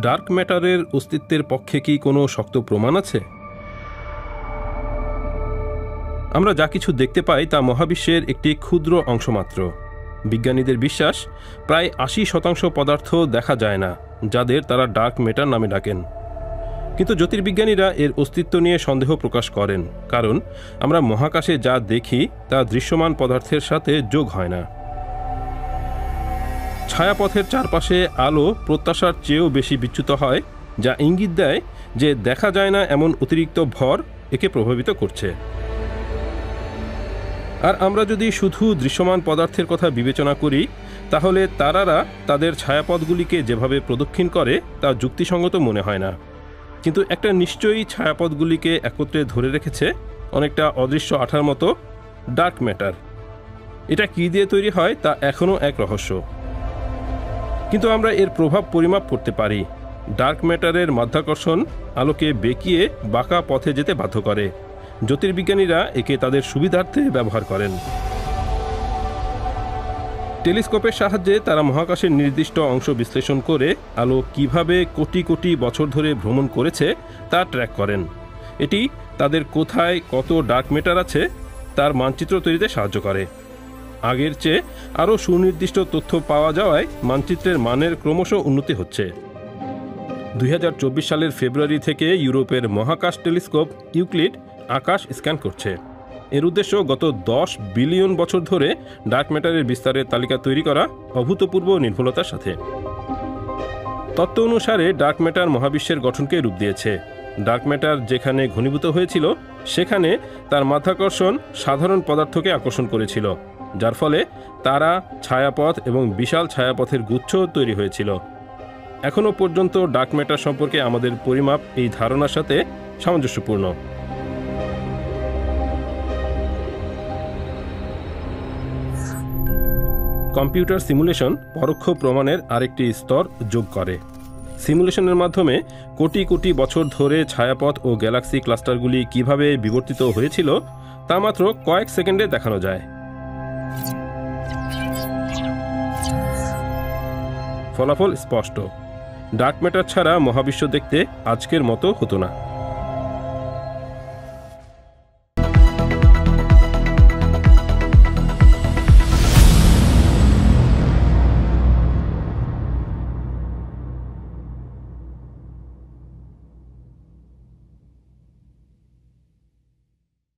Dark ম্যাটারের অস্তিত্বের পক্ষে কি কোনো শক্ত প্রমাণ আছে? আমরা যা কিছু দেখতে পাই তা মহাবিশ্বের একটি ক্ষুদ্র অংশ মাত্র। বিজ্ঞানীদের বিশ্বাস, প্রায় ৮০% পদার্থ দেখা যায় না, যাদের তারা ডার্ক ম্যাটার নামে ডাকেন। কিন্তু জ্যোতির্বিজ্ঞানীরা এর অস্তিত্ব নিয়ে সন্দেহ প্রকাশ করেন, কারণ আমরা মহাকাশে যা দেখি তা দৃশ্যমান পদার্থের সাথে যোগ হয় না। ছায়াপথের চারপাশে আলো প্রত্যাশার চেয়েও বেশি বিচ্যুত হয়, যা ইঙ্গিত দেয় যে দেখা যায় না এমন অতিরিক্ত ভর একে প্রভাবিত করছে। আর আমরা যদি শুধু দৃশ্যমান পদার্থের কথা বিবেচনা করি, তাহলে তারারা তাদের ছায়াপথগুলিকে যেভাবে প্রদক্ষিণ করে তা যুক্তিসঙ্গত মনে হয় না। কিন্তু একটা নিশ্চয়ই ছায়াপথগুলিকে একত্রে ধরে রেখেছে, অনেকটা অদৃশ্য আঠার মতো ডার্ক ম্যাটার। এটা কী দিয়ে তৈরি হয় তা এখনও এক রহস্য, কিন্তু আমরা এর প্রভাব পরিমাপ করতে পারি। ডার্ক ম্যাটারের মাধ্যাকর্ষণ আলোকে বেঁকিয়ে বাঁকা পথে যেতে বাধ্য করে। জ্যোতির্বিজ্ঞানীরা একে তাদের সুবিধার্থে ব্যবহার করেন। টেলিস্কোপের সাহায্যে তারা মহাকাশের নির্দিষ্ট অংশ বিশ্লেষণ করে আলো কিভাবে কোটি কোটি বছর ধরে ভ্রমণ করেছে তা ট্র্যাক করেন। এটি তাদের কোথায় কত ডার্ক ম্যাটার আছে তার মানচিত্র তৈরিতে সাহায্য করে। আগের চেয়ে আরও সুনির্দিষ্ট তথ্য পাওয়া যাওয়ায় মানচিত্রের মানের ক্রমশ উন্নতি হচ্ছে। ২০২৪ সালের ফেব্রুয়ারি থেকে ইউরোপের মহাকাশ টেলিস্কোপ ইউক্লিড আকাশ স্ক্যান করছে। এর উদ্দেশ্য গত ১০ বিলিয়ন বছর ধরে ডার্ক ম্যাটারের বিস্তারের তালিকা তৈরি করা, অভূতপূর্ব নির্ভুলতার সাথে। তত্ত্ব অনুসারে ডার্ক ম্যাটার মহাবিশ্বের গঠনকে রূপ দিয়েছে। ডার্ক ম্যাটার যেখানে ঘনীভূত হয়েছিল, সেখানে তার মাধ্যাকর্ষণ সাধারণ পদার্থকে আকর্ষণ করেছিল, যার ফলে তারা, ছায়াপথ এবং বিশাল ছায়াপথের গুচ্ছ তৈরি হয়েছিল। এখনও পর্যন্ত ডার্ক ম্যাটার সম্পর্কে আমাদের পরিমাপ এই ধারণার সাথে সামঞ্জস্যপূর্ণ। কম্পিউটার সিমুলেশন পরোক্ষ প্রমাণের আরেকটি স্তর যোগ করে। সিমুলেশনের মাধ্যমে কোটি কোটি বছর ধরে ছায়াপথ ও গ্যালাক্সি ক্লাস্টারগুলি কিভাবে বিবর্তিত হয়েছিল তা মাত্র কয়েক সেকেন্ডে দেখানো যায়। ফলাফল স্পষ্ট, ডার্ক ম্যাটার ছাড়া মহাবিশ্ব দেখতে আজকের মতো হতো না।